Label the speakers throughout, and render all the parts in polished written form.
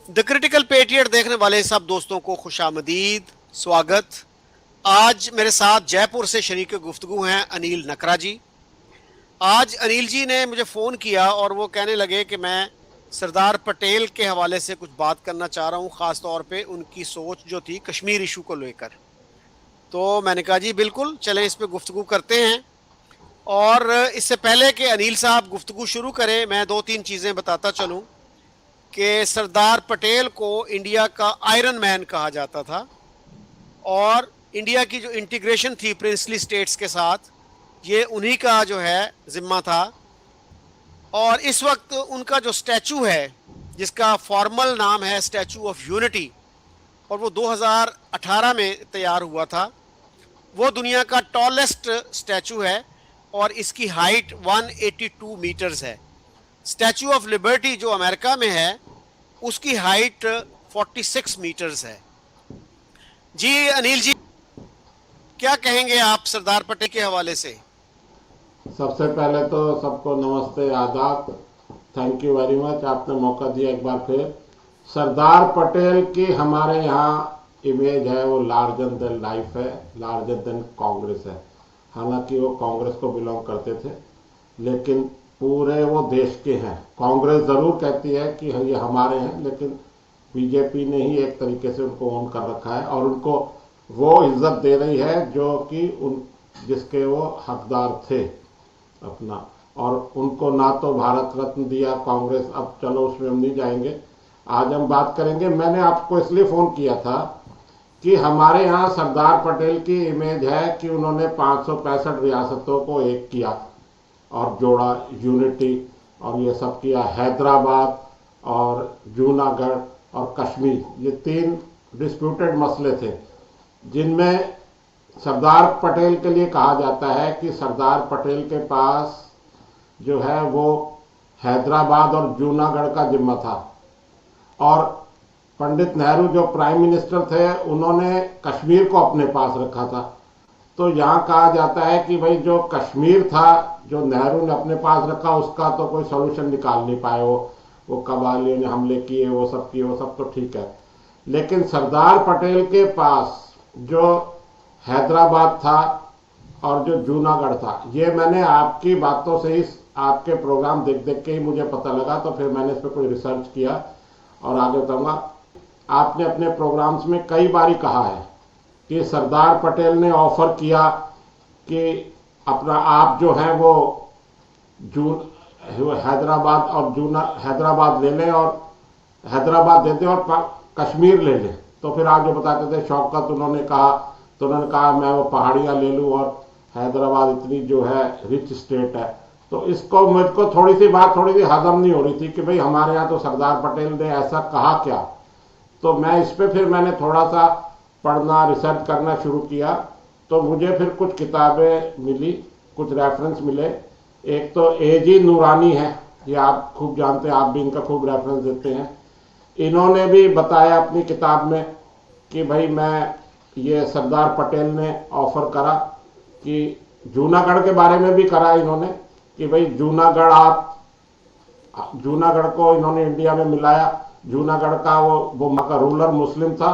Speaker 1: The critical patriot देखने वाले सब दोस्तों को खुशामदीद, स्वागत। आज मेरे साथ जयपुर से शरीक गुफ्तगू हैं अनिल नकरा जी। आज अनिल जी ने मुझे फ़ोन किया और वो कहने लगे कि मैं सरदार पटेल के हवाले से कुछ बात करना चाह रहा हूँ, ख़ास तौर पे उनकी सोच जो थी कश्मीर इशू को लेकर। तो मैंने कहा जी बिल्कुल, चलें इस पे गुफ्तगू करते हैं। और इससे पहले कि अनिल साहब गुफ्तगू शुरू करें, मैं दो तीन चीज़ें बताता चलूँ कि सरदार पटेल को इंडिया का आयरन मैन कहा जाता था और इंडिया की जो इंटीग्रेशन थी प्रिंसली स्टेट्स के साथ, ये उन्हीं का जो है जिम्मा था। और इस वक्त उनका जो स्टैचू है, जिसका फॉर्मल नाम है स्टैचू ऑफ यूनिटी, और वो 2018 में तैयार हुआ था, वो दुनिया का टॉलेस्ट स्टैचू है और इसकी हाइट 182 मीटर्स है। स्टैचू ऑफ लिबर्टी जो अमेरिका में है, उसकी हाइट 46 मीटर्स है। जी अनिल जी, क्या कहेंगे आप सरदार पटेल के हवाले से?
Speaker 2: सबसे पहले तो सबको नमस्ते, आदाब। थैंक यू वेरी मच, आपने मौका दिया एक बार फिर। सरदार पटेल की हमारे यहाँ इमेज है, वो लार्जर देन लाइफ है, लार्जर देन कांग्रेस है। हालांकि वो कांग्रेस को बिलोंग करते थे, लेकिन पूरे वो देश के हैं। कांग्रेस ज़रूर कहती है कि ये हमारे हैं, लेकिन बीजेपी ने ही एक तरीके से उनको ओन कर रखा है और उनको वो इज्जत दे रही है जो कि उन जिसके वो हकदार थे अपना। और उनको ना तो भारत रत्न दिया कांग्रेस, अब चलो उसमें हम नहीं जाएंगे। आज हम बात करेंगे। मैंने आपको इसलिए फ़ोन किया था कि हमारे यहाँ सरदार पटेल की इमेज है कि उन्होंने 565 रियासतों को एक किया और जोड़ा, यूनिटी और ये सब किया। हैदराबाद और जूनागढ़ और कश्मीर, ये तीन डिस्प्यूटेड मसले थे जिनमें सरदार पटेल के लिए कहा जाता है कि सरदार पटेल के पास जो है वो हैदराबाद और जूनागढ़ का जिम्मा था। और पंडित नेहरू जो प्राइम मिनिस्टर थे, उन्होंने कश्मीर को अपने पास रखा था। तो यहाँ कहा जाता है कि भाई जो कश्मीर था, जो नेहरू ने अपने पास रखा, उसका तो कोई सोल्यूशन निकाल नहीं पाए। वो कबालियों ने हमले किए, वो सब किए, वो सब तो ठीक है, लेकिन सरदार पटेल के पास जो हैदराबाद था और जो जूनागढ़ था, ये मैंने आपकी बातों से ही, आपके प्रोग्राम देख देख के ही मुझे पता लगा। तो फिर मैंने इस पर कोई रिसर्च किया और आगे बताऊंगा। आपने अपने प्रोग्राम्स में कई बार कहा है कि सरदार पटेल ने ऑफर किया कि अपना आप जो है वो जून हैदराबाद और हैदराबाद ले लें और हैदराबाद दे दें और कश्मीर ले लें। तो फिर आप जो बताते थे शौकत, उन्होंने कहा, तो उन्होंने कहा मैं वो पहाड़ियाँ ले लूँ और हैदराबाद इतनी जो है रिच स्टेट है। तो इसको मुझको थोड़ी सी बात थोड़ी सी हजम नहीं हो रही थी कि भाई हमारे यहाँ तो सरदार पटेल ने ऐसा कहा क्या। तो मैं इस पर फिर मैंने थोड़ा सा पढ़ना, रिसर्च करना शुरू किया। तो मुझे फिर कुछ किताबें मिली, कुछ रेफरेंस मिले। एक तो एजी नूरानी है, ये आप खूब जानते हैं, आप भी इनका खूब रेफरेंस देते हैं। इन्होंने भी बताया अपनी किताब में कि भाई मैं, ये सरदार पटेल ने ऑफर करा कि जूनागढ़ के बारे में भी करा इन्होंने कि भाई जूनागढ़, आप जूनागढ़ को इन्होंने इंडिया में मिलाया। जूनागढ़ का वो वहाँ का रूलर मुस्लिम था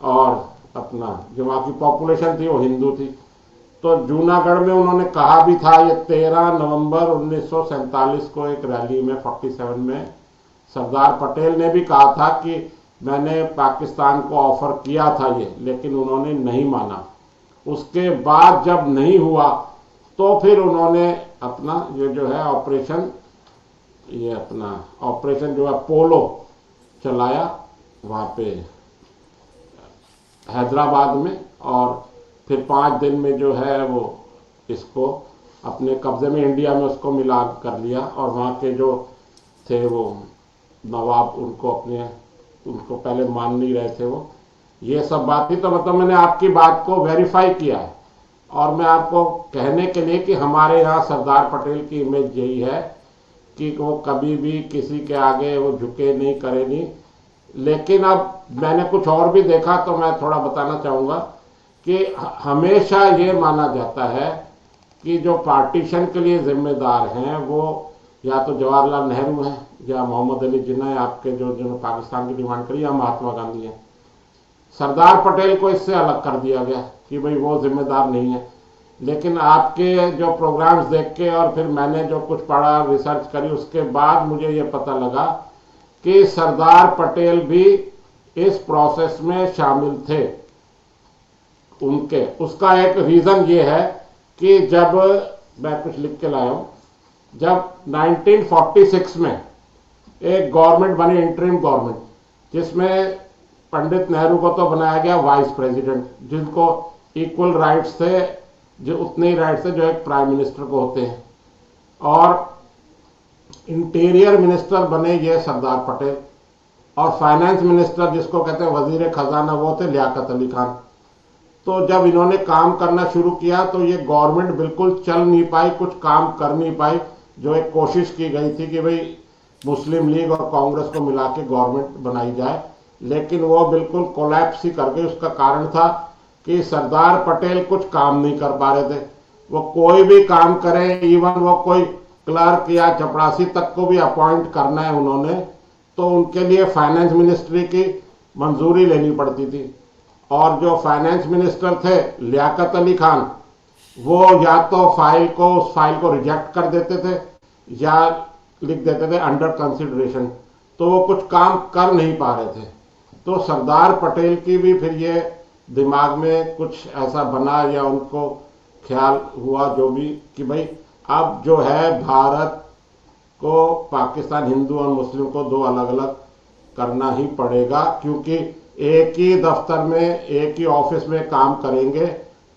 Speaker 2: और अपना जो वहाँ की पॉपुलेशन थी वो हिंदू थी। तो जूनागढ़ में उन्होंने कहा भी था, ये 13 नवंबर 1947 को एक रैली में 47 में सरदार पटेल ने भी कहा था कि मैंने पाकिस्तान को ऑफर किया था ये, लेकिन उन्होंने नहीं माना। उसके बाद जब नहीं हुआ तो फिर उन्होंने अपना ये जो है ऑपरेशन, ये अपना ऑपरेशन जो है पोलो चलाया वहाँ पे हैदराबाद में। और फिर 5 दिन में जो है वो इसको अपने कब्जे में, इंडिया में उसको मिला कर लिया। और वहाँ के जो थे वो नवाब, उनको पहले मान नहीं रहे थे वो। ये सब बात थी। तो मतलब मैंने आपकी बात को वेरीफाई किया है और मैं आपको कहने के लिए कि हमारे यहाँ सरदार पटेल की इमेज यही है कि वो कभी भी किसी के आगे वो झुके नहीं, करे नहीं। लेकिन अब मैंने कुछ और भी देखा तो मैं थोड़ा बताना चाहूँगा कि हमेशा ये माना जाता है कि जो पार्टीशन के लिए जिम्मेदार हैं वो या तो जवाहरलाल नेहरू हैं या मोहम्मद अली जिन्ना है, आपके जो जिन्होंने पाकिस्तान की डिमांड करी, या महात्मा गांधी हैं। सरदार पटेल को इससे अलग कर दिया गया कि भाई वो जिम्मेदार नहीं है। लेकिन आपके जो प्रोग्राम्स देख के और फिर मैंने जो कुछ पढ़ा, रिसर्च करी, उसके बाद मुझे ये पता लगा कि सरदार पटेल भी इस प्रोसेस में शामिल थे। उनके उसका एक रीजन ये है कि जब मैं कुछ लिख के लाया हूं, जब 1946 में एक गवर्नमेंट बनी, इंटरिम गवर्नमेंट, जिसमें पंडित नेहरू को तो बनाया गया वाइस प्रेसिडेंट, जिनको इक्वल राइट्स थे, जो उतने ही राइट्स थे जो एक प्राइम मिनिस्टर को होते हैं, और इंटीरियर मिनिस्टर बने ये सरदार पटेल, और फाइनेंस मिनिस्टर जिसको कहते हैं वजीर खजाना, वो थे लियाकत अली खान। तो जब इन्होंने काम करना शुरू किया तो ये गवर्नमेंट बिल्कुल चल नहीं पाई, कुछ काम कर नहीं पाई। जो एक कोशिश की गई थी कि भाई मुस्लिम लीग और कांग्रेस को मिला के गवर्नमेंट बनाई जाए, लेकिन वो बिल्कुल कोलैप्स ही कर गई। उसका कारण था कि सरदार पटेल कुछ काम नहीं कर पा रहे थे। वो कोई भी काम करें, इवन वो कोई क्लर्क या चपरासी तक को भी अपॉइंट करना है उन्होंने, तो उनके लिए फाइनेंस मिनिस्ट्री की मंजूरी लेनी पड़ती थी। और जो फाइनेंस मिनिस्टर थे लियाकत अली खान, वो या तो उस फाइल को रिजेक्ट कर देते थे या लिख देते थे अंडर कंसिडरेशन, तो वो कुछ काम कर नहीं पा रहे थे। तो सरदार पटेल की भी फिर ये दिमाग में कुछ ऐसा बना, या उनको ख्याल हुआ जो भी, कि भाई अब जो है भारत को पाकिस्तान, हिंदू और मुस्लिम को दो अलग अलग करना ही पड़ेगा, क्योंकि एक ही दफ्तर में, एक ही ऑफिस में काम करेंगे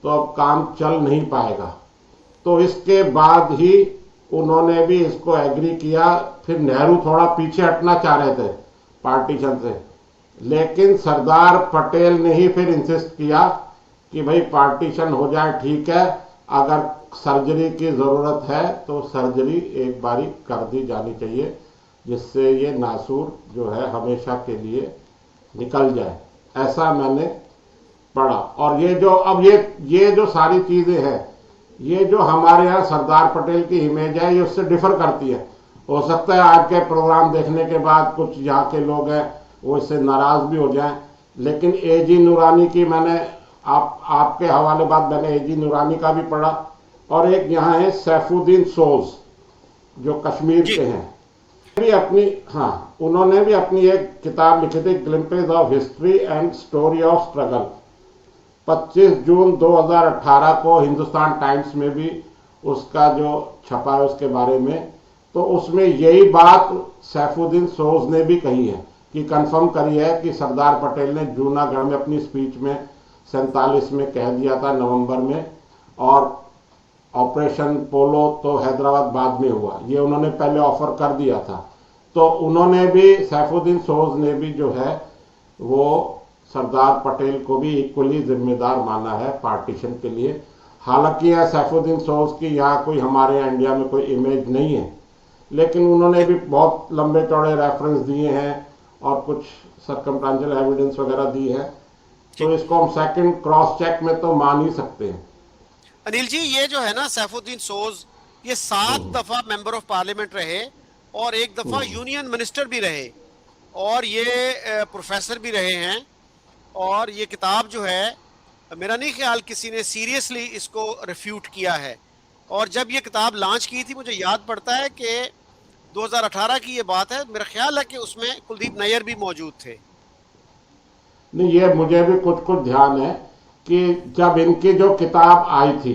Speaker 2: तो अब काम चल नहीं पाएगा। तो इसके बाद ही उन्होंने भी इसको एग्री किया। फिर नेहरू थोड़ा पीछे हटना चाह रहे थे पार्टीशन से, लेकिन सरदार पटेल ने ही फिर इंसिस्ट किया कि भाई पार्टीशन हो जाए, ठीक है, अगर सर्जरी की ज़रूरत है तो सर्जरी एक बारी कर दी जानी चाहिए, जिससे ये नासूर जो है हमेशा के लिए निकल जाए। ऐसा मैंने पढ़ा। और ये जो अब ये जो सारी चीज़ें हैं, ये जो हमारे यहाँ सरदार पटेल की इमेज है, ये उससे डिफर करती है। हो सकता है आज के प्रोग्राम देखने के बाद कुछ यहाँ के लोग हैं वो इससे नाराज भी हो जाएं, लेकिन एजी नूरानी की मैंने आपके हवाले बाद मैंने एजी नूरानी का भी पढ़ा, और एक यहाँ है सैफुद्दीन सोज जो कश्मीर के हैं, भी अपनी, हाँ, उन्होंने भी अपनी एक किताब लिखी थी, glimpses of history and story of struggle. 25 जून 2018 को हिंदुस्तान टाइम्स में भी उसका जो छपा है उसके बारे में, तो उसमें यही बात सैफुद्दीन सोज ने भी कही है, कि कंफर्म करी है कि सरदार पटेल ने जूनागढ़ में अपनी स्पीच में 47 में कह दिया था नवंबर में, और ऑपरेशन पोलो तो हैदराबाद बाद में हुआ, ये उन्होंने पहले ऑफर कर दिया था। तो उन्होंने भी, सैफुद्दीन सोज ने भी जो है वो सरदार पटेल को भी इक्वली जिम्मेदार माना है पार्टीशन के लिए। हालांकि यह सैफुद्दीन सोज की यहाँ कोई हमारे यहाँ इंडिया में कोई इमेज नहीं है, लेकिन उन्होंने भी बहुत लंबे चौड़े रेफरेंस दिए हैं और कुछ सर्कमस्टेंशियल एविडेंस वगैरह दी है, तो इसको हम सेकंड क्रॉस चेक में तो मान ही सकते हैं।
Speaker 1: अनिल जी, ये जो है ना सैफुद्दीन सोज, ये 7 दफा मेंबर ऑफ पार्लियामेंट रहे और 1 दफा यूनियन मिनिस्टर भी रहे, और ये प्रोफेसर भी रहे हैं। और ये किताब जो है, मेरा नहीं ख्याल किसी ने सीरियसली इसको रिफ्यूट किया है। और जब ये किताब लॉन्च की थी, मुझे याद पड़ता है कि 2018 की ये बात है, मेरा ख्याल है कि उसमें कुलदीप नैयर भी मौजूद थे।
Speaker 2: नहीं, ये मुझे भी कुछ कुछ ध्यान है कि जब इनकी जो किताब आई थी,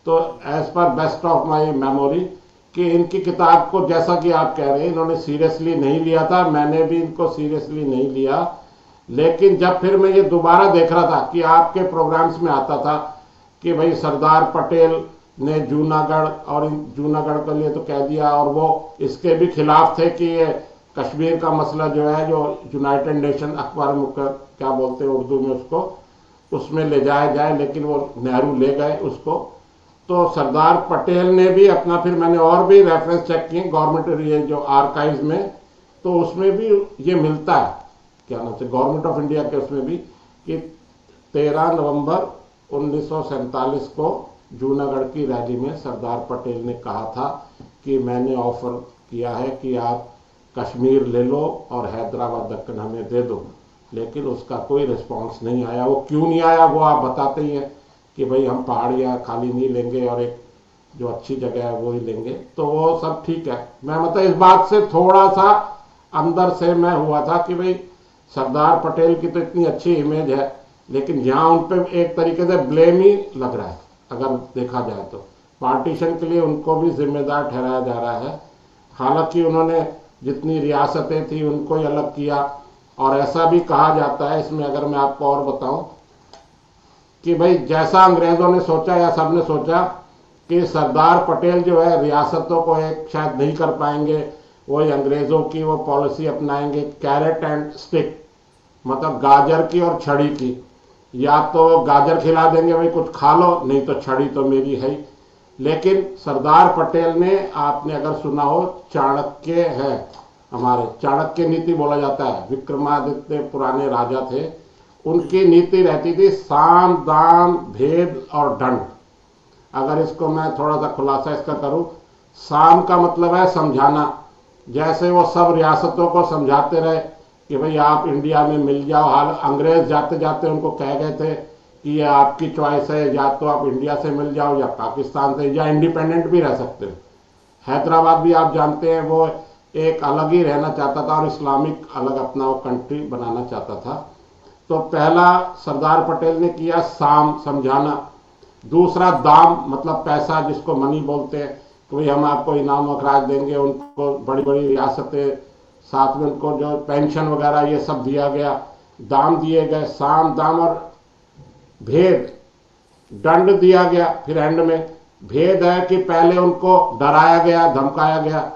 Speaker 2: तो as per best of my memory, कि इनकी किताब को, जैसा कि आप कह रहे हैं, इन्होंने सीरियसली नहीं लिया था, मैंने भी इनको सीरियसली नहीं लिया। लेकिन जब फिर मैं ये दोबारा देख रहा था कि आपके प्रोग्राम्स में आता था कि भाई सरदार पटेल ने जूनागढ़, और जूनागढ़ के लिए तो कह दिया, और वो इसके भी खिलाफ थे कि ये कश्मीर का मसला जो है, जो यूनाइटेड नेशन अखबार में क्या बोलते हैं उर्दू में उसको, उसमें ले जाया जाए, लेकिन वो नेहरू ले गए उसको। तो सरदार पटेल ने भी अपना, फिर मैंने और भी रेफरेंस चेक किए गवर्नमेंट ये जो आर्काइव्स में, तो उसमें भी ये मिलता है, क्या नाम से, गवर्नमेंट ऑफ इंडिया के उसमें भी, कि 13 नवंबर 1947 को जूनागढ़ की रैली में सरदार पटेल ने कहा था कि मैंने ऑफर किया है कि आप कश्मीर ले लो और हैदराबाद दक्कन हमें दे दो, लेकिन उसका कोई रिस्पांस नहीं आया। वो क्यों नहीं आया वो आप बताते ही हैं कि भाई हम पहाड़ियाँ खाली नहीं लेंगे और एक जो अच्छी जगह है वो ही लेंगे, तो वो सब ठीक है। मैं मतलब इस बात से थोड़ा सा अंदर से मैं हुआ था कि भाई सरदार पटेल की तो इतनी अच्छी इमेज है, लेकिन यहाँ उन पर एक तरीके से ब्लेम ही लग रहा है। अगर देखा जाए तो पार्टीशन के लिए उनको भी जिम्मेदार ठहराया जा रहा है। हालांकि उन्होंने जितनी रियासतें थी उनको ही अलग किया, और ऐसा भी कहा जाता है इसमें, अगर मैं आपको और बताऊं, कि भाई जैसा अंग्रेजों ने सोचा या सबने सोचा कि सरदार पटेल जो है रियासतों को एक शायद नहीं कर पाएंगे, वही अंग्रेजों की वो पॉलिसी अपनाएंगे, कैरेट एंड स्टिक, मतलब गाजर की और छड़ी की। या तो गाजर खिला देंगे भाई कुछ खा लो, नहीं तो छड़ी तो मेरी है ही। लेकिन सरदार पटेल ने, आपने अगर सुना हो, चाणक्य है हमारे, चाणक्य नीति बोला जाता है, विक्रमादित्य पुराने राजा थे, उनकी नीति रहती थी साम दाम भेद और दंड। अगर इसको मैं थोड़ा सा खुलासा इसका करूं, साम का मतलब है समझाना, जैसे वो सब रियासतों को समझाते रहे कि भाई आप इंडिया में मिल जाओ। हाल अंग्रेज जाते जाते उनको कह गए थे कि ये आपकी चॉइस है, या तो आप इंडिया से मिल जाओ या पाकिस्तान से, या इंडिपेंडेंट भी रह सकते हो। हैदराबाद भी आप जानते हैं वो एक अलग ही रहना चाहता था और इस्लामिक अलग अपना वो कंट्री बनाना चाहता था। तो पहला सरदार पटेल ने किया साम, समझाना। दूसरा दाम, मतलब पैसा, जिसको मनी बोलते हैं, कि भाई हम आपको इनाम अखराज देंगे, उनको बड़ी बड़ी रियासतें, साथ में उनको जो पेंशन वगैरह ये सब दिया गया, दाम दिए गए, साम दाम। और भेद, दंड दिया गया। फिर एंड में भेद है कि पहले उनको डराया गया, धमकाया गया,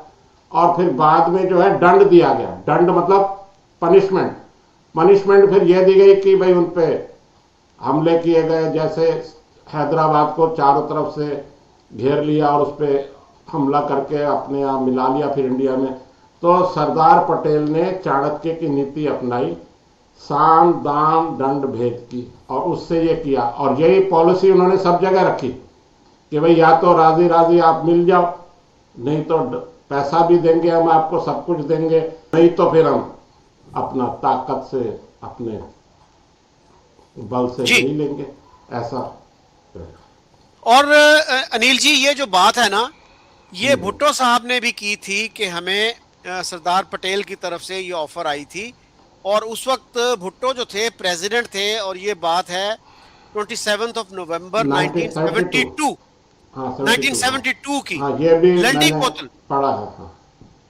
Speaker 2: और फिर बाद में जो है दंड दिया गया। दंड मतलब पनिशमेंट। पनिशमेंट फिर यह दी गई कि भाई उन पे हमले किए गए, जैसे हैदराबाद को चारों तरफ से घेर लिया और उस पर हमला करके अपने यहाँ मिला लिया फिर इंडिया में। तो सरदार पटेल ने चाणक्य की नीति अपनाई, साम दाम दंड भेद की, और उससे ये किया। और यही पॉलिसी उन्होंने सब जगह रखी कि भाई या तो राजी राजी आप मिल जाओ, नहीं तो पैसा भी देंगे हम आपको, सब कुछ देंगे, नहीं तो फिर हम अपना ताकत से, अपने बल से नहीं लेंगे, ऐसा।
Speaker 1: और अनिल जी, ये जो बात है ना, ये भुट्टो साहब ने भी की थी कि हमें सरदार पटेल की तरफ से ये ऑफर आई थी, और उस वक्त भुट्टो जो थे प्रेसिडेंट थे, और ये बात है 27 नवंबर 1972,
Speaker 2: हाँ
Speaker 1: 1972 की।
Speaker 2: हाँ, ये भी
Speaker 1: लंडी
Speaker 2: मैंने
Speaker 1: कोतल,
Speaker 2: पढ़ा है। हाँ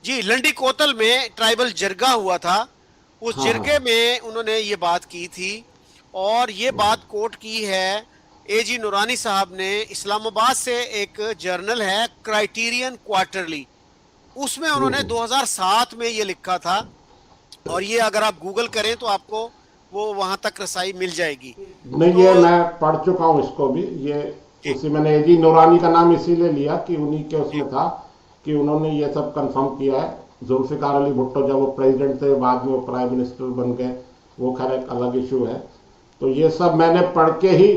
Speaker 1: जी, लंडी कोतल में ट्राइबल जिरगा हुआ था। उस
Speaker 2: हाँ
Speaker 1: जिरगे
Speaker 2: हाँ
Speaker 1: में उन्होंने ये बात की थी, और ये बात कोट की है एजी नूरानी साहब ने। इस्लामाबाद से एक जर्नल है क्राइटेरियन क्वार्टरली, उसमें उन्होंने 2007 में ये लिखा था, और ये अगर आप गूगल करें तो आपको वो वहां तक रसाई मिल जाएगी।
Speaker 2: नहीं,
Speaker 1: तो
Speaker 2: ये मैं पढ़ चुका हूँ इसको भी। ये उसी, मैंने एजी नूरानी का नाम इसीलिए लिया कि उन्हीं के उसमें था कि उन्होंने ये सब कंफर्म किया है। जुल्फिकार अली भुट्टो जब वो प्रेसिडेंट थे, बाद में वो प्राइम मिनिस्टर बन गए, वो खैर एक अलग इशू है। तो ये सब मैंने पढ़ के ही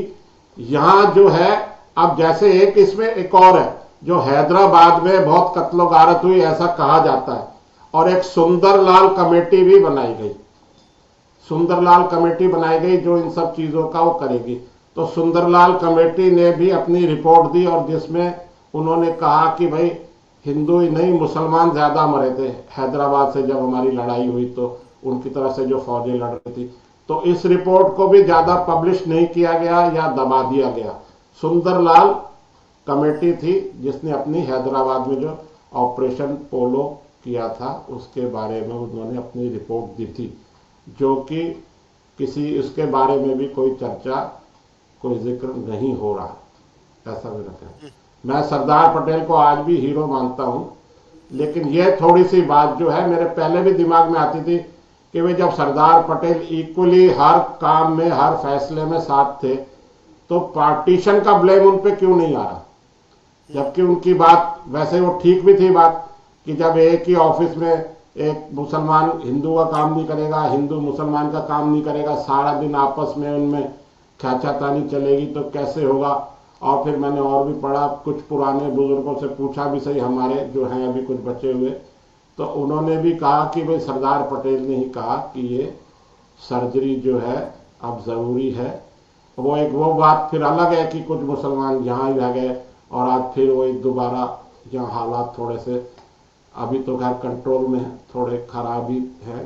Speaker 2: यहाँ जो है, अब जैसे एक इसमें एक और है, जो हैदराबाद में बहुत कत्लो गारत हुई ऐसा कहा जाता है, और एक सुंदरलाल कमेटी भी बनाई गई। सुंदरलाल कमेटी बनाई गई जो इन सब चीजों का वो करेगी। तो सुंदरलाल कमेटी ने भी अपनी रिपोर्ट दी, और जिसमें उन्होंने कहा कि भाई हिंदू ही नहीं, मुसलमान ज्यादा मरे थे हैदराबाद से जब हमारी लड़ाई हुई, तो उनकी तरफ से जो फौजें लड़ रही थी। तो इस रिपोर्ट को भी ज्यादा पब्लिश नहीं किया गया या दबा दिया गया। सुंदरलाल कमेटी थी जिसने अपनी हैदराबाद में जो ऑपरेशन पोलो किया था उसके बारे में उन्होंने अपनी रिपोर्ट दी थी, जो कि किसी उसके बारे में भी कोई चर्चा, कोई जिक्र नहीं हो रहा, ऐसा मेरा कहना। मैं सरदार पटेल को आज भी हीरो मानता हूं, लेकिन यह थोड़ी सी बात जो है मेरे पहले भी दिमाग में आती थी कि वे जब सरदार पटेल इक्वली हर काम में, हर फैसले में साथ थे, तो पार्टीशन का ब्लेम उन पे क्यों नहीं आ रहा? जबकि उनकी बात वैसे वो ठीक भी थी बात, कि जब एक ही ऑफिस में एक मुसलमान हिंदू का काम नहीं करेगा, हिंदू मुसलमान का काम नहीं करेगा, सारा दिन आपस में उनमें खींचातानी चलेगी तो कैसे होगा। और फिर मैंने और भी पढ़ा, कुछ पुराने बुजुर्गों से पूछा भी सही, हमारे जो हैं अभी कुछ बचे हुए, तो उन्होंने भी कहा कि भाई सरदार पटेल ने ही कहा कि ये सर्जरी जो है अब ज़रूरी है। वो एक वो बात फिर अलग है कि कुछ मुसलमान यहाँ ही रह गए और आज फिर वही दोबारा यहाँ हालात थोड़े से अभी तो खैर कंट्रोल में है, थोड़े खराब ही है,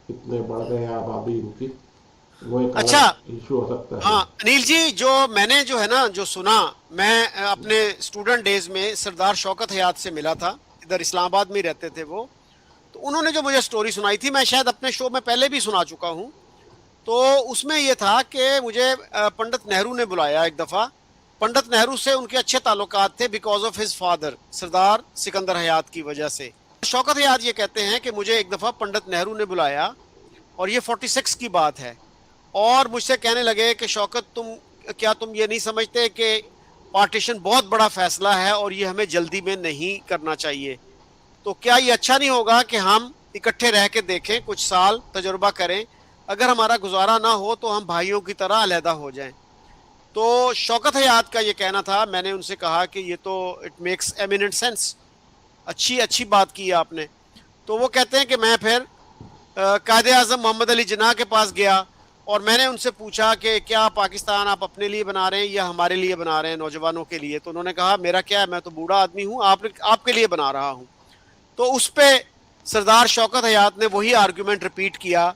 Speaker 2: इतने बढ़ गए हैं आबादी इनकी, वो एक
Speaker 1: अच्छा।
Speaker 2: अलग इशू हो सकता है।
Speaker 1: हाँ अनिल जी, जो मैंने जो है ना जो सुना, मैं अपने स्टूडेंट डेज में सरदार शौकत हयात से मिला था, इधर इस्लामाबाद में ही रहते थे वो। तो उन्होंने जो मुझे स्टोरी सुनाई थी, मैं शायद अपने शो में पहले भी सुना चुका हूँ। तो उसमें ये था कि मुझे पंडित नेहरू ने बुलाया एक दफ़ा। पंडित नेहरू से उनके अच्छे ताल्लुकात थे बिकॉज ऑफ हिज फादर सरदार सिकंदर हयात की वजह से। शौकत हयात ये कहते हैं कि मुझे एक दफ़ा पंडित नेहरू ने बुलाया, और ये 46 की बात है, और मुझसे कहने लगे कि शौकत तुम ये नहीं समझते कि पार्टीशन बहुत बड़ा फैसला है और ये हमें जल्दी में नहीं करना चाहिए। तो क्या ये अच्छा नहीं होगा कि हम इकट्ठे रह के देखें, कुछ साल तजुर्बा करें, अगर हमारा गुजारा ना हो तो हम भाइयों की तरह अलहदा हो जाएं। तो शौकत हयात का ये कहना था। मैंने उनसे कहा कि ये तो इट मेक्स एमिनेंट सेंस, अच्छी बात की आपने। तो वो कहते हैं कि मैं फिर कायदे आज़म मोहम्मद अली जिन्ना के पास गया और मैंने उनसे पूछा कि क्या पाकिस्तान आप अपने लिए बना रहे हैं या हमारे लिए बना रहे हैं, नौजवानों के लिए। तो उन्होंने कहा मेरा क्या है, मैं तो बूढ़ा आदमी हूँ, आपके लिए बना रहा हूँ। तो उस पर सरदार शौकत हयात ने वही आर्गूमेंट रिपीट किया।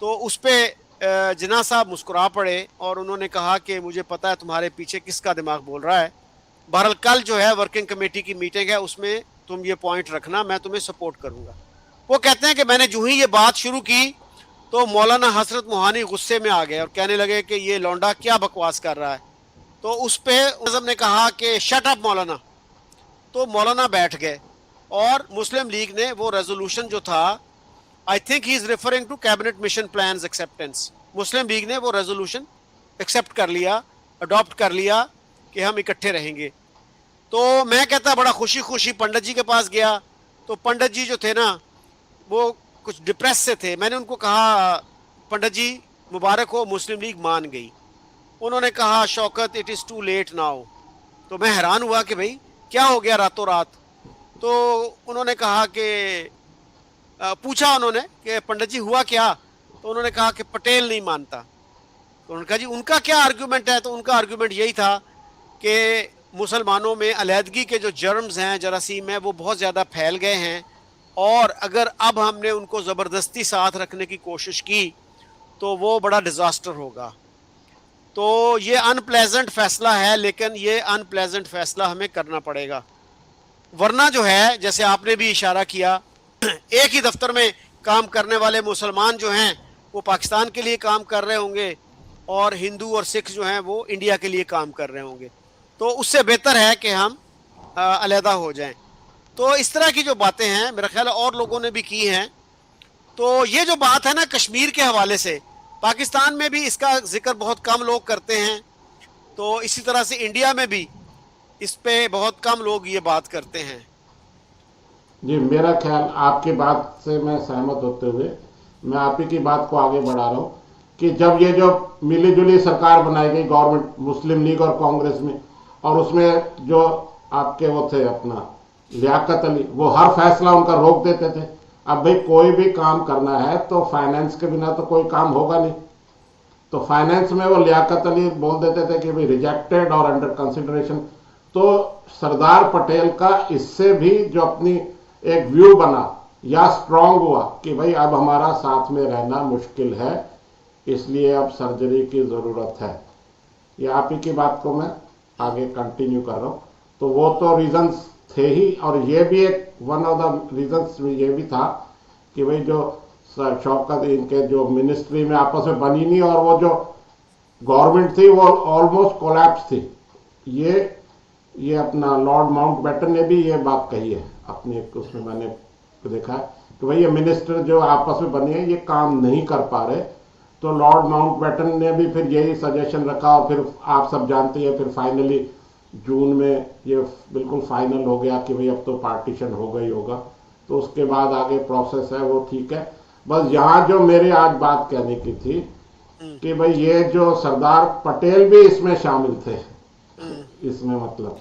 Speaker 1: तो उस पर जिन्ना साहब मुस्कुरा पड़े और उन्होंने कहा कि मुझे पता है तुम्हारे पीछे किसका दिमाग बोल रहा है। बहरहाल कल जो है वर्किंग कमेटी की मीटिंग है, उसमें तुम ये पॉइंट रखना, मैं तुम्हें सपोर्ट करूँगा। वो कहते हैं कि मैंने जो ही ये बात शुरू की तो मौलाना हसरत मोहानी गुस्से में आ गए और कहने लगे कि ये लौंडा क्या बकवास कर रहा है। तो उस पर आज़म ने कहा कि शट अप मौलाना। तो मौलाना बैठ गए और मुस्लिम लीग ने वो रेजोल्यूशन जो था, I think he is referring to cabinet mission plans acceptance, Muslim League ने वो रेजोल्यूशन एक्सेप्ट कर लिया, अडॉप्ट कर लिया कि हम इकट्ठे रहेंगे। तो मैं कहता बड़ा खुशी खुशी पंडित जी के पास गया। तो पंडित जी जो थे ना वो कुछ डिप्रेस से थे। मैंने उनको कहा पंडित जी मुबारक हो, मुस्लिम लीग मान गई। उन्होंने कहा Shaukat it is too late now. तो मैं हैरान हुआ कि भाई क्या हो गया रातों रात। तो उन्होंने कहा कि पूछा उन्होंने कि पंडित जी हुआ क्या। तो उन्होंने कहा कि पटेल नहीं मानता। तो उन्होंने कहा जी उनका क्या आर्गूमेंट है। तो उनका आर्गूमेंट यही था कि मुसलमानों में अलहदगी के जो जर्म्स हैं, जरासीम हैं, वो बहुत ज़्यादा फैल गए हैं, और अगर अब हमने उनको ज़बरदस्ती साथ रखने की कोशिश की तो वो बड़ा डिज़ास्टर होगा। तो ये अनप्लेजेंट फ़ैसला है, लेकिन ये अनप्लेजेंट फ़ैसला हमें करना पड़ेगा, वरना जो है जैसे आपने भी इशारा किया, एक ही दफ्तर में काम करने वाले मुसलमान जो हैं वो पाकिस्तान के लिए काम कर रहे होंगे और हिंदू और सिख जो हैं वो इंडिया के लिए काम कर रहे होंगे। तो उससे बेहतर है कि हम अलहदा हो जाएं। तो इस तरह की जो बातें हैं मेरा ख्याल और लोगों ने भी की हैं। तो ये जो बात है ना कश्मीर के हवाले से, पाकिस्तान में भी इसका जिक्र बहुत कम लोग करते हैं, तो इसी तरह से इंडिया में भी इस पे बहुत कम लोग ये बात करते हैं।
Speaker 2: जी, मेरा ख्याल आपकी बात से मैं सहमत होते हुए मैं आप ही की बात को आगे बढ़ा रहा हूँ कि जब ये जो मिली जुली सरकार बनाई गई गवर्नमेंट मुस्लिम लीग और कांग्रेस में, और उसमें जो आपके वो थे अपना लियाकत अली, वो हर फैसला उनका रोक देते थे। अब भाई कोई भी काम करना है तो फाइनेंस के बिना तो कोई काम होगा नहीं। तो फाइनेंस में वो लियाकत अली बोल देते थे कि भाई रिजेक्टेड और अंडर कंसिडरेशन। तो सरदार पटेल का इससे भी जो अपनी एक व्यू बना या स्ट्रांग हुआ कि भाई अब हमारा साथ में रहना मुश्किल है, इसलिए अब सर्जरी की ज़रूरत है। ये आप ही की बात को मैं आगे कंटिन्यू कर रहा हूँ। तो वो तो रीजंस थे ही, और ये भी एक वन ऑफ द रीजंस ये भी था कि भाई जो शौकत इनके जो मिनिस्ट्री में आपस में बनी नहीं और वो जो गवर्नमेंट थी वो ऑलमोस्ट कोलैप्स थी। ये अपना लॉर्ड माउंटबेटन ने भी ये बात कही है अपने उसमें, मैंने देखा है कि भाई ये मिनिस्टर जो आपस में बने हैं ये काम नहीं कर पा रहे। तो लॉर्ड माउंटबेटन ने भी फिर यही सजेशन रखा और फिर आप सब जानते हैं फिर फाइनली जून में ये बिल्कुल फाइनल हो गया कि भाई अब तो पार्टीशन होगा ही होगा। तो उसके बाद आगे प्रोसेस है वो ठीक है। बस यहाँ जो मेरे आज बात कहने की थी कि भाई ये जो सरदार पटेल भी इसमें शामिल थे, इसमें मतलब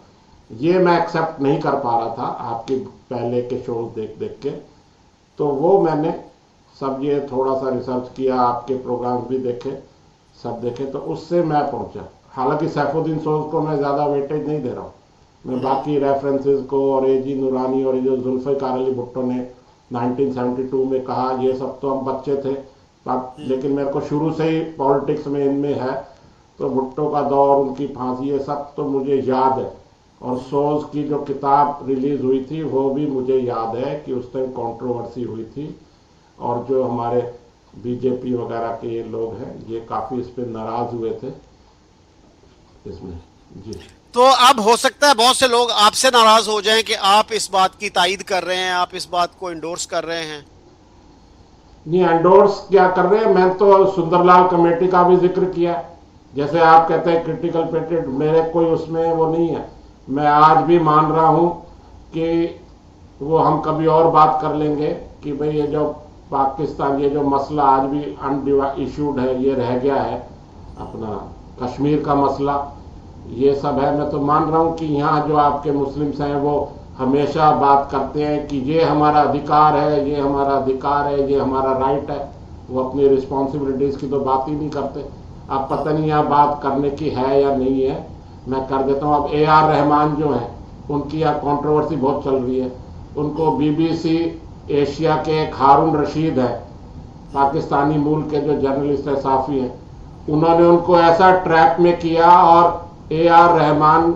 Speaker 2: ये मैं एक्सेप्ट नहीं कर पा रहा था आपके पहले के शो देख देख के तो वो मैंने सब ये थोड़ा सा रिसर्च किया, आपके प्रोग्राम्स भी देखे, सब देखे, तो उससे मैं पहुंचा। हालांकि सैफुद्दीन सोज को मैं ज़्यादा वेटेज नहीं दे रहा हूँ, मैं बाकी रेफरेंसेस को और एजी नूरानी और जो जुल्फ़िकार अली भुट्टो ने 1972 में कहा, ये सब तो हम बच्चे थे, लेकिन मेरे को शुरू से ही पॉलिटिक्स में इनमें है, तो भुट्टो का दौर, उनकी फांसी, ये सब तो मुझे याद है। और सोज की जो किताब रिलीज हुई थी वो भी मुझे याद है कि उस टाइम कंट्रोवर्सी हुई थी, और जो हमारे बीजेपी वगैरह के ये लोग हैं ये काफ़ी इस पर नाराज़ हुए थे इसमें। जी।
Speaker 1: तो अब हो सकता है बहुत से लोग आपसे नाराज हो जाएं कि आप इस बात की तायीद कर रहे हैं, आप इस बात को इंडोर्स कर रहे हैं।
Speaker 2: नहीं, एंडोर्स क्या कर रहे हैं, मैं तो सुंदरलाल कमेटी का भी जिक्र किया। जैसे आप कहते हैं क्रिटिकल पेटेंट, मेरे कोई उसमें वो नहीं है। मैं आज भी मान रहा हूं कि वो हम कभी और बात कर लेंगे कि भाई ये जो पाकिस्तान, ये जो मसला आज भी अनइश्यूड है, ये रह गया है अपना कश्मीर का मसला, ये सब है। मैं तो मान रहा हूं कि यहाँ जो आपके मुस्लिम्स हैं वो हमेशा बात करते हैं कि ये हमारा अधिकार है, ये हमारा अधिकार है, ये हमारा राइट है। वो अपनी रिस्पॉन्सिबिलिटीज़ की तो बात ही नहीं करते। अब पता नहीं यहाँ बात करने की है या नहीं है, मैं कर देता हूँ। अब AR रहमान जो हैं, उनकी यहाँ कंट्रोवर्सी बहुत चल रही है। उनको BBC एशिया के एक हारून रशीद है, पाकिस्तानी मूल के जो जर्नलिस्ट है, साफ़ी हैं, उन्होंने उनको ऐसा ट्रैप में किया और AR रहमान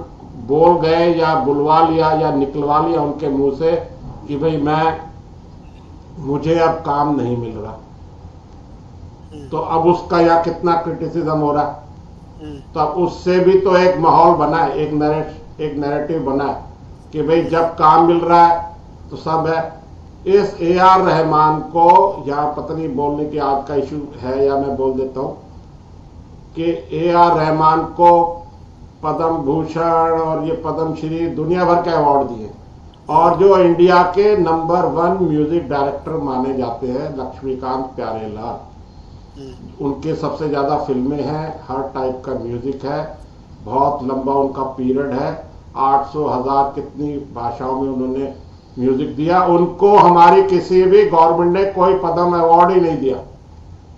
Speaker 2: बोल गए या बुलवा लिया या निकलवा लिया उनके मुंह से कि भाई मुझे अब काम नहीं मिल रहा। तो अब उसका यहाँ कितना क्रिटिसिज्म हो रहा है। तो अब उससे भी तो एक माहौल बना है, एक नैरेटिव बना है कि भाई जब काम मिल रहा है तो सब है। इस AR रहमान को यहाँ पता नहीं बोलने की आज का इशू है या मैं बोल देता हूँ कि AR रहमान को पद्म भूषण और ये पद्म श्री दुनिया भर के अवार्ड दिए, और जो इंडिया के नंबर 1 म्यूजिक डायरेक्टर माने जाते हैं लक्ष्मीकांत प्यारेलाल, उनके सबसे ज़्यादा फिल्में हैं, हर टाइप का म्यूजिक है, बहुत लंबा उनका पीरियड है, 800,000 कितनी भाषाओं में उन्होंने म्यूजिक दिया। उनको हमारी किसी भी गवर्नमेंट ने कोई पद्म अवार्ड ही नहीं दिया,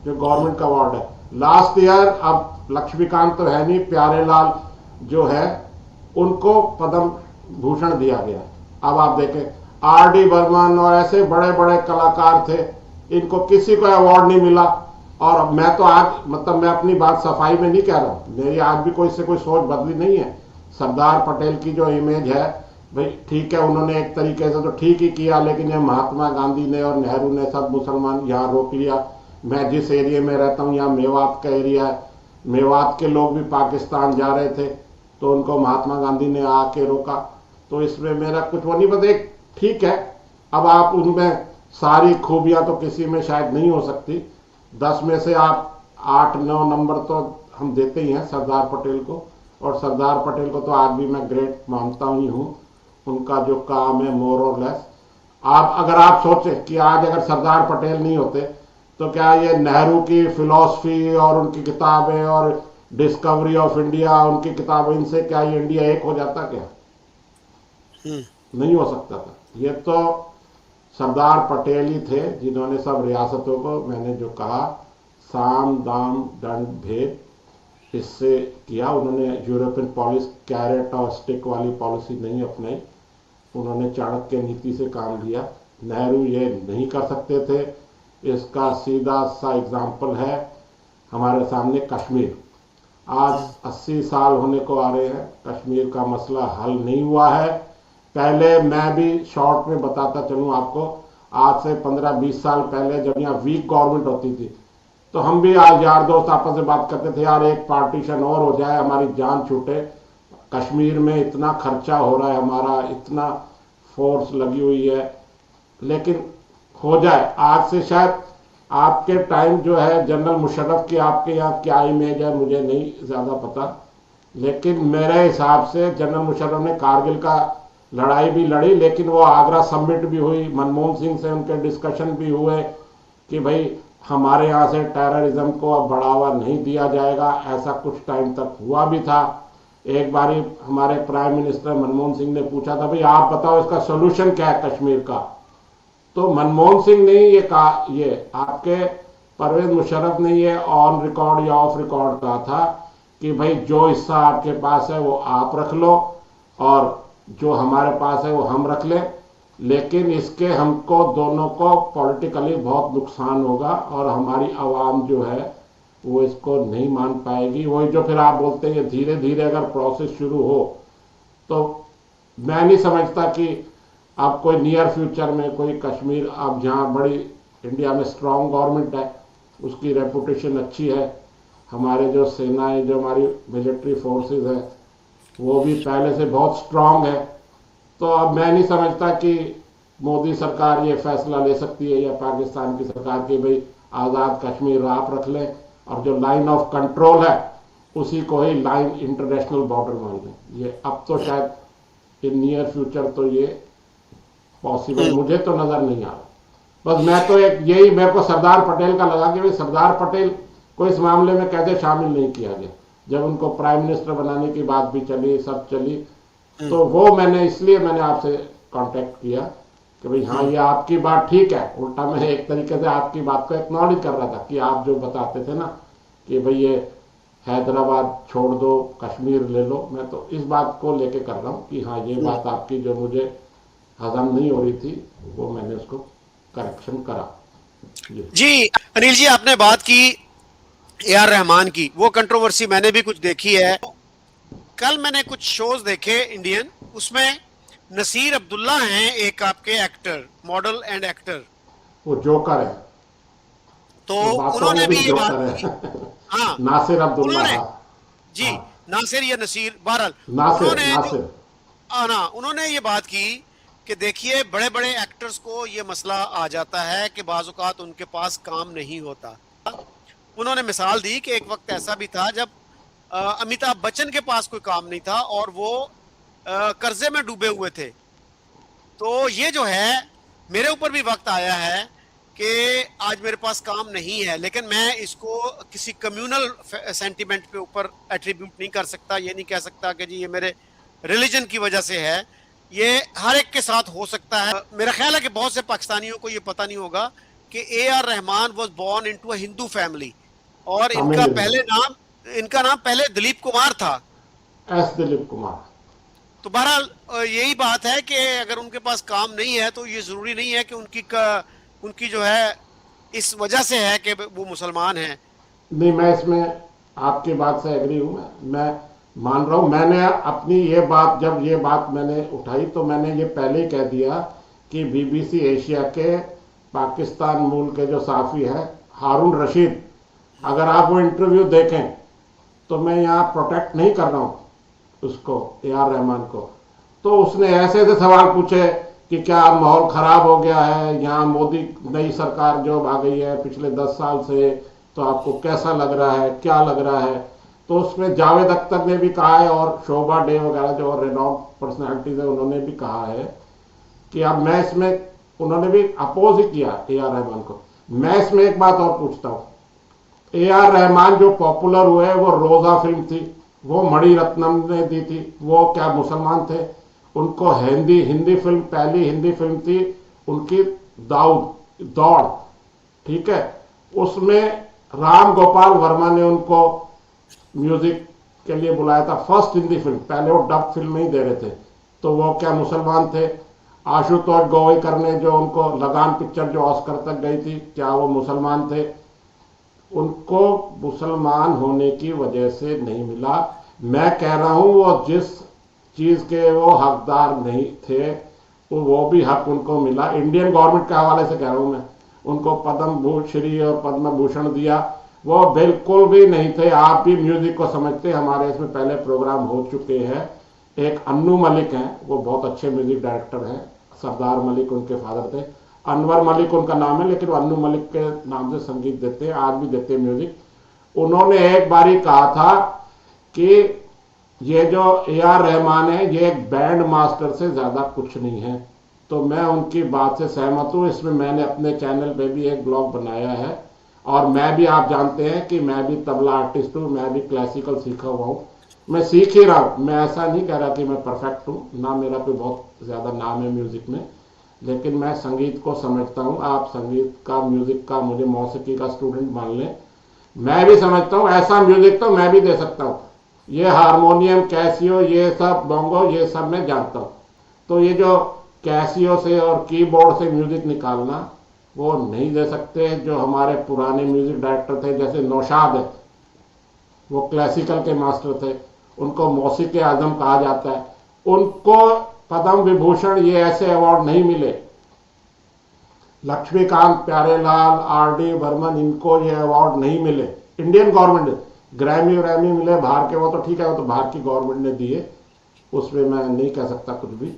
Speaker 2: जो गवर्नमेंट का अवार्ड है। लास्ट ईयर, अब लक्ष्मीकांत तो है नहीं, प्यारेलाल जो है उनको पद्म भूषण दिया गया। अब आप देखें, RD बर्मन और ऐसे बड़े बड़े कलाकार थे, इनको किसी को अवार्ड नहीं मिला। और मैं तो आज मतलब मैं अपनी बात सफाई में नहीं कह रहा हूं, मेरी आज भी कोई से कोई सोच बदली नहीं है। सरदार पटेल की जो इमेज है, भाई ठीक है, उन्होंने एक तरीके से तो ठीक ही किया, लेकिन ये महात्मा गांधी ने और नेहरू ने सब मुसलमान यहाँ रोक लिया। मैं जिस एरिया में रहता हूँ यहाँ मेवात का एरिया है, मेवात के लोग भी पाकिस्तान जा रहे थे तो उनको महात्मा गांधी ने आके रोका। तो इसमें मेरा कुछ वो नहीं, बस एक ठीक है। अब आप उनमें सारी खूबियां तो किसी में शायद नहीं हो सकती, 10 में से आप 8-9 नंबर तो हम देते ही हैं सरदार पटेल को। और सरदार पटेल को तो आज भी मैं ग्रेट मानता ही हूँ, उनका जो काम है मोर और लेस। अगर आप सोचें कि आज अगर सरदार पटेल नहीं होते तो क्या ये नेहरू की फिलॉसफी और उनकी किताबें और डिस्कवरी ऑफ इंडिया, उनकी किताबें, इनसे क्या ये इंडिया एक हो जाता? क्या नहीं हो सकता था। ये तो सरदार पटेल ही थे जिन्होंने सब रियासतों को, मैंने जो कहा, साम दाम दंड भेद इससे किया। उन्होंने यूरोपियन पॉलिसी, कैरेट और स्टिक वाली पॉलिसी नहीं अपनाई, उन्होंने चाणक्य नीति से काम लिया। नेहरू ये नहीं कर सकते थे। इसका सीधा सा एग्जाम्पल है हमारे सामने कश्मीर। आज 80 साल होने को आ रहे हैं, कश्मीर का मसला हल नहीं हुआ है। पहले मैं भी शॉर्ट में बताता चलूँ आपको, आज से 15-20 साल पहले जब यहाँ वीक गवर्नमेंट होती थी तो हम भी आज यार दोस्त आपस में बात करते थे, यार एक पार्टीशन और हो जाए, हमारी जान छूटे, कश्मीर में इतना खर्चा हो रहा है, हमारा इतना फोर्स लगी हुई है, लेकिन हो जाए। आज से शायद आपके टाइम जो है जनरल मुशर्रफ की आपके यहाँ क्या इमेज है मुझे नहीं ज़्यादा पता, लेकिन मेरे हिसाब से जनरल मुशर्रफ ने कारगिल का लड़ाई भी लड़ी, लेकिन वो आगरा समिट भी हुई, मनमोहन सिंह से उनके डिस्कशन भी हुए कि भाई हमारे यहाँ से टेररिज्म को अब बढ़ावा नहीं दिया जाएगा। ऐसा कुछ टाइम तक हुआ भी था। एक बारी हमारे प्राइम मिनिस्टर मनमोहन सिंह ने पूछा था, भाई आप बताओ इसका सोल्यूशन क्या है कश्मीर का, तो मनमोहन सिंह ने ये कहा, ये आपके परवेज मुशर्रफ ने ये ऑन रिकॉर्ड या ऑफ रिकॉर्ड कहा था कि भाई जो हिस्सा आपके पास है वो आप रख लो और जो हमारे पास है वो हम रख लें, लेकिन इसके हमको दोनों को पॉलिटिकली बहुत नुकसान होगा और हमारी आवाम जो है वो इसको नहीं मान पाएगी। वही जो फिर आप बोलते हैं धीरे धीरे अगर प्रोसेस शुरू हो, तो मैं नहीं समझता कि अब कोई नियर फ्यूचर में कोई कश्मीर, अब जहाँ बड़ी इंडिया में स्ट्रांग गवर्नमेंट है, उसकी रेपुटेशन अच्छी है, हमारे जो सेनाएं, जो हमारी मिलिट्री फोर्सेस है वो भी पहले से बहुत स्ट्रांग है, तो अब मैं नहीं समझता कि मोदी सरकार ये फैसला ले सकती है या पाकिस्तान की सरकार की भाई आज़ाद कश्मीर आप रख लें और जो लाइन ऑफ कंट्रोल है उसी को ही लाइन इंटरनेशनल बॉर्डर मान लें। ये अब तो शायद इन नियर फ्यूचर तो ये पॉसिबल मुझे तो नजर नहीं आ रहा। बस मैं तो एक यही मेरे को सरदार पटेल का लगा कि भाई सरदार पटेल को इस मामले में कैसे शामिल नहीं किया गया, जब उनको प्राइम मिनिस्टर बनाने की बात भी चली, सब चली, तो वो मैंने आपसे कांटेक्ट किया कि भाई हाँ ये आपकी बात ठीक है। उल्टा मैं एक तरीके से आपकी बात को एक्नॉलेज कर रहा था कि आप जो बताते थे ना कि भाई ये हैदराबाद छोड़ दो, कश्मीर ले लो, मैं तो इस बात को लेके कर रहा हूँ कि हाँ ये बात आपकी जो मुझे हजम नहीं हो रही थी वो मैंने उसको करेक्शन करा।
Speaker 1: जी अनिल जी, आपने बात की ए आर रहमान की, वो कंट्रोवर्सी मैंने भी कुछ देखी है। कल मैंने कुछ शोज देखे इंडियन, उसमें नसीर अब्दुल्ला हैं एक आपके एक्टर, मॉडल एंड एक्टर,
Speaker 2: वो जोकर है,
Speaker 1: तो उन्होंने भी ये बात की। हाँ,
Speaker 2: नासिर अब्दुल्ला,
Speaker 1: उन्होंने जी नासिर या नसीर, बहरहाल
Speaker 2: नासिर
Speaker 1: उन्होंने ये बात की कि देखिए बड़े बड़े एक्टर्स को ये मसला आ जाता है कि बाज़ औक़ात उनके पास काम नहीं होता। उन्होंने मिसाल दी कि एक वक्त ऐसा भी था जब अमिताभ बच्चन के पास कोई काम नहीं था और वो कर्जे में डूबे हुए थे। तो ये जो है मेरे ऊपर भी वक्त आया है कि आज मेरे पास काम नहीं है, लेकिन मैं इसको किसी कम्युनल सेंटिमेंट पे ऊपर एट्रीब्यूट नहीं कर सकता। ये नहीं कह सकता कि जी ये मेरे रिलीजन की वजह से है, ये हर एक के साथ हो सकता है। मेरा ख्याल है कि बहुत से पाकिस्तानियों को ये पता नहीं होगा कि A R Rahman was born into a Hindu family और इनका नाम पहले दिलीप कुमार था,
Speaker 2: एस दिलीप कुमार।
Speaker 1: तो बहरहाल यही बात है कि अगर उनके पास काम नहीं है तो ये जरूरी नहीं है कि उनकी जो है इस वजह से है कि वो मुसलमान हैं।
Speaker 2: नहीं, मैं इसमें आपकी बात से एग्री हूं, मैं मान रहा हूं। मैंने अपनी ये बात, जब ये बात मैंने उठाई तो मैंने ये पहले ही कह दिया कि बीबीसी एशिया के पाकिस्तान मूल के जो साफी है हारून रशीद, अगर आप वो इंटरव्यू देखें तो मैं यहाँ प्रोटेक्ट नहीं कर रहा हूँ उसको, ए आर रहमान को, तो उसने ऐसे ऐसे सवाल पूछे कि क्या माहौल खराब हो गया है, यहाँ मोदी नई सरकार जो आ गई है पिछले 10 साल से, तो आपको कैसा लग रहा है, क्या लग रहा है। तो उसमें जावेद अख्तर ने भी कहा है और शोभा डे वगैरह जो रेनाउंड पर्सनैलिटीज है उन्होंने भी कहा है कि अब मैं इसमें, उन्होंने भी अपोज ही किया ए आर रहमान को। मैं इसमें एक बात और पूछता हूँ, ए आर रहमान जो पॉपुलर हुए वो रोजा फिल्म थी, वो मणि रत्नम ने दी थी, वो क्या मुसलमान थे? उनको हिंदी फिल्म, पहली हिंदी फिल्म थी उनकी दौड़, ठीक है, उसमें राम गोपाल वर्मा ने उनको म्यूजिक के लिए बुलाया था, फर्स्ट हिंदी फिल्म, पहले वो डब फिल्म नहीं दे रहे थे, तो वो क्या मुसलमान थे? आशुतोष गोवेकर ने जो उनको लगान पिक्चर जो ऑस्कर तक गई थी, क्या वो मुसलमान थे? उनको मुसलमान होने की वजह से नहीं मिला। मैं कह रहा हूं वो जिस चीज के वो हकदार नहीं थे वो भी हक उनको मिला। इंडियन गवर्नमेंट के हवाले से कह रहा हूं मैं, उनको पद्म श्री और पद्म भूषण दिया, वो बिल्कुल भी नहीं थे। आप भी म्यूजिक को समझते, हमारे इसमें पहले प्रोग्राम हो चुके हैं। एक अन्नू मलिक हैं, वो बहुत अच्छे म्यूजिक डायरेक्टर हैं, सरदार मलिक उनके फादर थे, अनवर मलिक उनका नाम है, लेकिन वो अन्नू मलिक के नाम से संगीत देते हैं, आज भी देते हैं म्यूजिक। उन्होंने एक बारी कहा था कि ये जो ए आर रहमान है ये एक बैंड मास्टर से ज्यादा कुछ नहीं है। तो मैं उनकी बात से सहमत हूं। इसमें मैंने अपने चैनल पे भी एक ब्लॉग बनाया है और मैं भी, आप जानते हैं कि मैं भी तबला आर्टिस्ट हूं, मैं भी क्लासिकल सीखा हुआ हूं, मैं सीख ही रहा हूं। मैं ऐसा नहीं कह रहा कि मैं परफेक्ट हूं, ना मेरा कोई बहुत ज्यादा नाम है म्यूजिक में, लेकिन मैं संगीत को समझता हूँ। आप संगीत का, म्यूजिक का, मुझे मौसीकी का स्टूडेंट मान लें, मैं भी समझता हूँ ऐसा म्यूजिक तो मैं भी दे सकता हूँ। ये हारमोनियम, कैसियो, ये सब बोंगो, ये सब मैं जानता हूँ। तो ये जो कैसियो से और कीबोर्ड से म्यूजिक निकालना वो नहीं दे सकते। जो हमारे पुराने म्यूजिक डायरेक्टर थे जैसे नौशाद है, वो क्लासिकल के मास्टर थे, उनको मौसीकी आजम कहा जाता है, उनको पद्म विभूषण ये ऐसे अवार्ड नहीं मिले। लक्ष्मीकांत प्यारेलाल, आर डी बर्मन, इनको ये अवार्ड नहीं मिले। इंडियन गवर्नमेंट ग्रैमी व्रैमी मिले बाहर के, वो तो ठीक है, वो तो बाहर की गवर्नमेंट ने दिए, उसमें मैं नहीं कह सकता कुछ भी।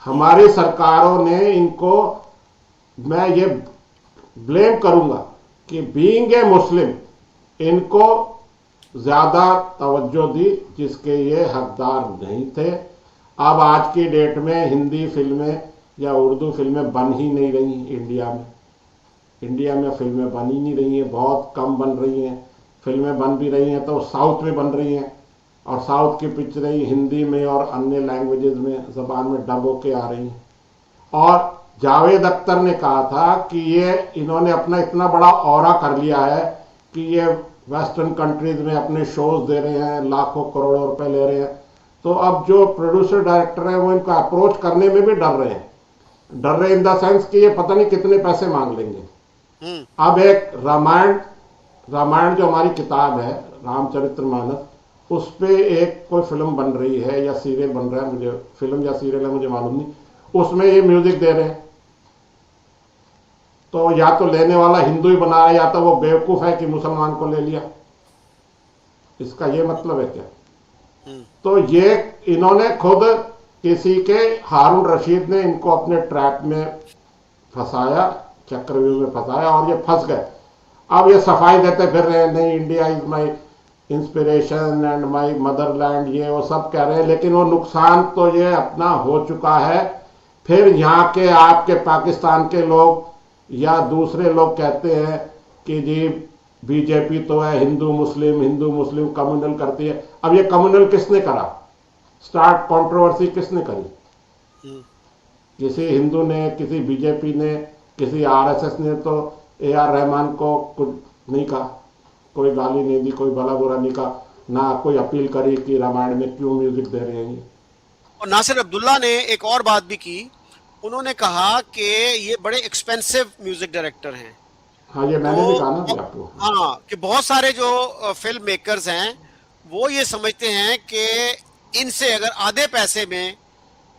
Speaker 2: हमारी सरकारों ने इनको, मैं ये ब्लेम करूंगा कि बीइंग ए मुस्लिम इनको ज्यादा तवज्जो दी जिसके ये हकदार नहीं थे। अब आज की डेट में हिंदी फिल्में या उर्दू फिल्में बन ही नहीं रही इंडिया में। इंडिया में फिल्में बन ही नहीं रही हैं, बहुत कम बन रही हैं। फिल्में बन भी रही हैं तो साउथ में बन रही हैं, और साउथ की पिक्चरें हिंदी में और अन्य लैंग्वेजेस में, जबान में डब होके आ रही हैं। और जावेद अख्तर ने कहा था कि ये इन्होंने अपना इतना बड़ा ऑरा कर लिया है कि ये वेस्टर्न कंट्रीज में अपने शोज दे रहे हैं, लाखों करोड़ों रुपए ले रहे हैं। तो अब जो प्रोड्यूसर डायरेक्टर हैं वो इनको अप्रोच करने में भी डर रहे हैं। डर रहे इन द सेंस कि ये पता नहीं कितने पैसे मांग लेंगे। अब एक रामायण जो हमारी किताब है, रामचरितमानस, उस पे एक कोई फिल्म बन रही है या सीरियल बन रहा है, मुझे फिल्म या सीरियल है मुझे मालूम नहीं, उसमें ये म्यूजिक दे रहे हैं। तो या तो लेने वाला हिंदू ही बना रहा है या तो वो बेवकूफ है कि मुसलमान को ले लिया। इसका ये मतलब है क्या? तो ये इन्होंने खुद किसी के, हारून रशीद ने इनको अपने ट्रैप में फंसाया, चक्रव्यूह में फंसाया और ये फंस गए। अब ये सफाई देते फिर रहे हैं, नहीं India is my inspiration and my Motherland, ये वो सब कह रहे हैं, लेकिन वो नुकसान तो ये अपना हो चुका है। फिर यहाँ के आपके पाकिस्तान के लोग या दूसरे लोग कहते हैं कि जी बीजेपी तो है हिंदू मुस्लिम कम्युनल करती है। अब ये कम्युनल किसने करा? स्टार्ट कंट्रोवर्सी किसने करी? किसी हिंदू ने, किसी बीजेपी ने, किसी आरएसएस ने तो AR रहमान को कुछ नहीं कहा, कोई गाली नहीं दी, कोई भला बुरा नहीं कहा, ना कोई अपील करी कि रामायण में क्यों म्यूजिक दे रहे हैं ये।
Speaker 1: और नासिर अब्दुल्ला ने एक और बात भी की, उन्होंने कहा कि ये बड़े एक्सपेंसिव म्यूजिक डायरेक्टर हैं।
Speaker 2: हाँ, ये मैंने भी कहा ना अभी आपको।
Speaker 1: हाँ, कि बहुत सारे जो फिल्म मेकर्स हैं वो ये समझते हैं कि इनसे अगर आधे पैसे में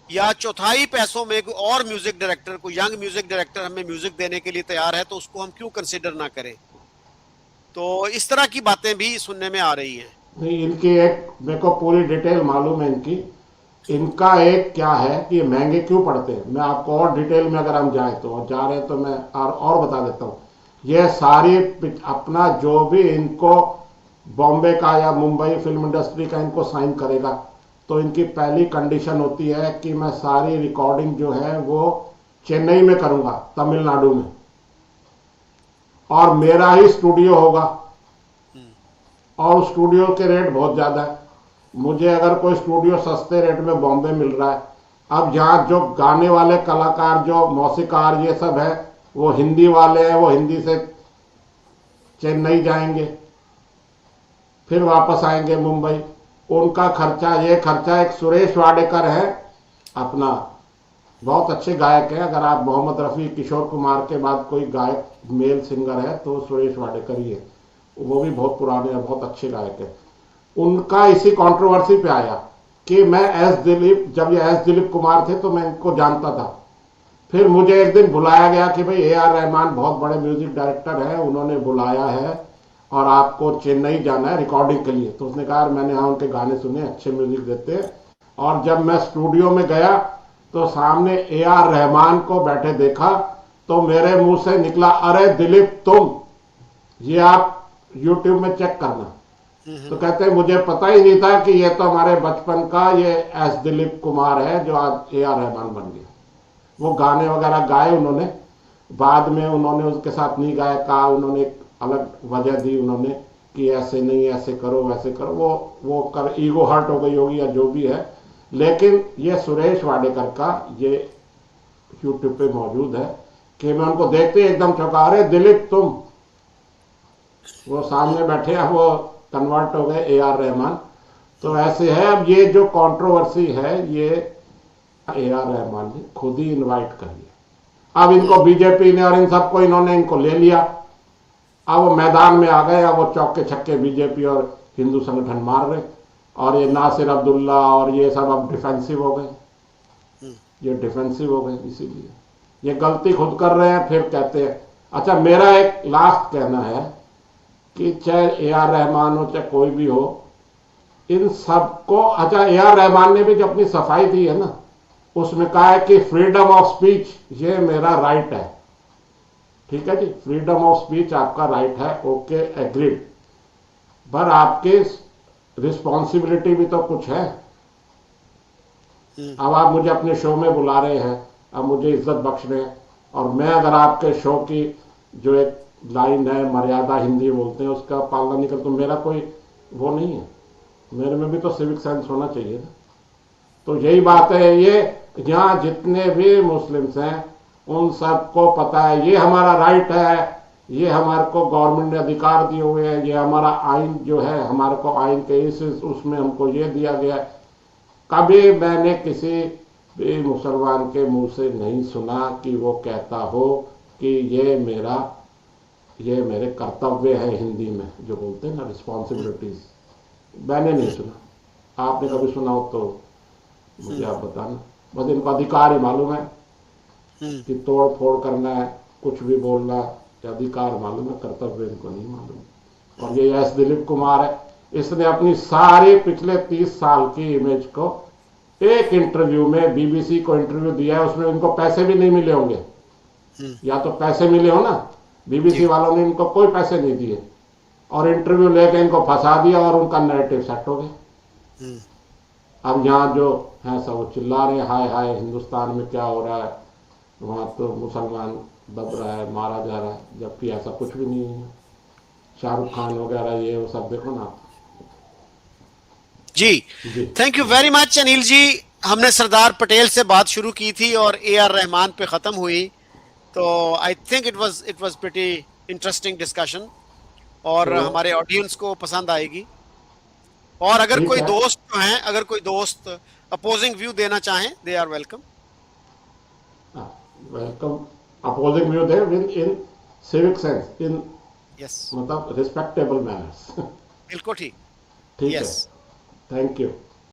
Speaker 1: या चौथाई पैसों में कोई और म्यूजिक डायरेक्टर, कोई यंग म्यूजिक डायरेक्टर हमें म्यूजिक देने के लिए तैयार है तो उसको हम क्यों कंसिडर ना करें। तो इस तरह की बातें भी सुनने में आ रही हैं। नहीं,
Speaker 2: इनकी एक मेरे को पूरी डिटेल मालूम है इनका एक क्या है कि ये महंगे क्यों पड़ते हैं। मैं आपको और डिटेल में अगर हम जाए तो, जा रहे हैं तो मैं और बता देता हूँ। ये सारी अपना जो भी इनको बॉम्बे का या मुंबई फिल्म इंडस्ट्री का इनको साइन करेगा तो इनकी पहली कंडीशन होती है कि मैं सारी रिकॉर्डिंग जो है वो चेन्नई में करूंगा, तमिलनाडु में, और मेरा ही स्टूडियो होगा, और स्टूडियो के रेट बहुत ज्यादा है। मुझे अगर कोई स्टूडियो सस्ते रेट में बॉम्बे मिल रहा है, अब जहाँ जो गाने वाले कलाकार, जो मौसीकार ये सब है, वो हिंदी वाले हैं, वो हिंदी से चेन्नई जाएंगे, फिर वापस आएंगे मुंबई, उनका खर्चा, ये खर्चा। एक सुरेश वाडेकर है अपना, बहुत अच्छे गायक है। अगर आप मोहम्मद रफ़ी, किशोर कुमार के बाद कोई गायक मेल सिंगर है तो सुरेश वाडेकर ही है, वो भी बहुत पुराने हैं, बहुत अच्छे गायक है। उनका इसी कंट्रोवर्सी पे आया कि मैं जब ये एस दिलीप कुमार थे तो मैं इनको जानता था। फिर मुझे एक दिन बुलाया गया कि भाई AR रहमान बहुत बड़े म्यूजिक डायरेक्टर हैं, उन्होंने बुलाया है और आपको चेन्नई जाना है रिकॉर्डिंग के लिए। तो उसने कहा मैंने हाँ उनके गाने सुने, अच्छे म्यूजिक देते हैं। और जब मैं स्टूडियो में गया तो सामने AR रहमान को बैठे देखा तो मेरे मुंह से निकला, अरे दिलीप तुम, ये आप यूट्यूब में चेक करना। तो कहते हैं मुझे पता ही नहीं था कि ये तो हमारे बचपन का ये एस दिलीप कुमार है जो आज AR रहमान बन गया। वो गाने वगैरह गाए उन्होंने, बाद में उन्होंने उसके साथ नहीं गाया, कहा उन्होंने एक अलग वजह दी उन्होंने कि ऐसे नहीं, ऐसे करो वैसे करो, वो कर ईगो हर्ट हो गई होगी या जो भी है। लेकिन ये सुरेश वाडेकर का ये यूट्यूब पे मौजूद है कि मैं उनको देखते ही एकदम चौंका, अरे दिलीप तुम, वो सामने बैठे हैं, वो कन्वर्ट हो गए ए आर रहमान। तो ऐसे है। अब ये जो कंट्रोवर्सी है ये ए आर रहमान ने खुद ही इनवाइट करी है। अब इनको बीजेपी ने और इन सबको इन्होंने इनको ले लिया, अब वो मैदान में आ गए, अब वो चौके छक्के बीजेपी और हिंदू संगठन मार रहे, और ये नासिर अब्दुल्ला और ये सब अब डिफेंसिव हो गए, ये डिफेंसिव हो गए। इसीलिए ये गलती खुद कर रहे हैं, फिर कहते हैं। अच्छा, मेरा एक लास्ट कहना है कि चाहे ए आर रहमान हो चाहे कोई भी हो, इन सबको, अच्छा ए आर रहमान ने भी जो अपनी सफाई दी है ना, उसमें कहा है कि फ्रीडम ऑफ स्पीच ये मेरा राइट है। ठीक है जी, फ्रीडम ऑफ स्पीच आपका राइट है, ओके एग्रीड, पर आपके रिस्पॉन्सिबिलिटी भी तो कुछ है। अब आप मुझे अपने शो में बुला रहे हैं, अब मुझे इज्जत बख्श रहे हैं, और मैं अगर आपके शो की जो एक लाइन है, मर्यादा हिंदी बोलते हैं, उसका पालना नहीं कर तो मेरा कोई वो नहीं है, मेरे में भी तो सिविक सेंस होना चाहिए ना। तो यही बात है, ये यहाँ जितने भी मुस्लिम्स हैं उन सबको पता है ये हमारा राइट है, ये हमारे को गवर्नमेंट ने अधिकार दिए हुए हैं, ये हमारा आइन जो है, हमारे को आइन के इस उसमें हमको ये दिया गया है। कभी मैंने किसी भी मुसलमान के मुंह से नहीं सुना कि वो कहता हो कि ये मेरे कर्तव्य है, हिंदी में जो बोलते हैं ना रिस्पॉन्सिबिलिटीज, मैंने नहीं सुना। आपने कभी सुना हो तो मुझे आप बताना। बस इनको अधिकार ही मालूम है कि तोड़ फोड़ करना है, कुछ भी बोलना, अधिकार मालूम है, कर्तव्य इनको नहीं मालूम। और ये एस दिलीप कुमार है, इसने अपनी सारी पिछले 30 साल की इमेज को एक इंटरव्यू में, बीबीसी को इंटरव्यू दिया है, उसमें इनको पैसे भी नहीं मिले होंगे, या तो पैसे मिले हो ना, बीबीसी वालों ने इनको कोई पैसे नहीं दिए, और इंटरव्यू लेके इनको फंसा दिया और उनका नैरेटिव सेट हो गया। अब यहाँ जो है सब चिल्ला रहे हैं, हाय हाय हिंदुस्तान में क्या हो रहा है, वहां तो मुसलमान दब रहा है, मारा जा रहा है, जबकि ऐसा कुछ भी नहीं है। शाहरुख खान वगैरह ये वो सब देखो ना
Speaker 1: जी। Thank you very much Anil ji. हमने सरदार पटेल से बात शुरू की थी और ए आर रहमान पे खत्म हुई, तो I think it was pretty interesting discussion, और
Speaker 2: तो
Speaker 1: हमारे ऑडियंस को पसंद आएगी। और अगर
Speaker 2: ठीक
Speaker 1: कोई
Speaker 2: है,
Speaker 1: दोस्त जो हैं, अगर कोई दोस्त अपोजिंग व्यू देना चाहें, they are welcome.
Speaker 2: Welcome. Opposing view दे in civic sense, in
Speaker 1: yes,
Speaker 2: मतलब रिस्पेक्टेबल मैनर्स।
Speaker 1: बिल्कुल ठीक।
Speaker 2: ठीक है,
Speaker 1: यस।
Speaker 2: Thank you.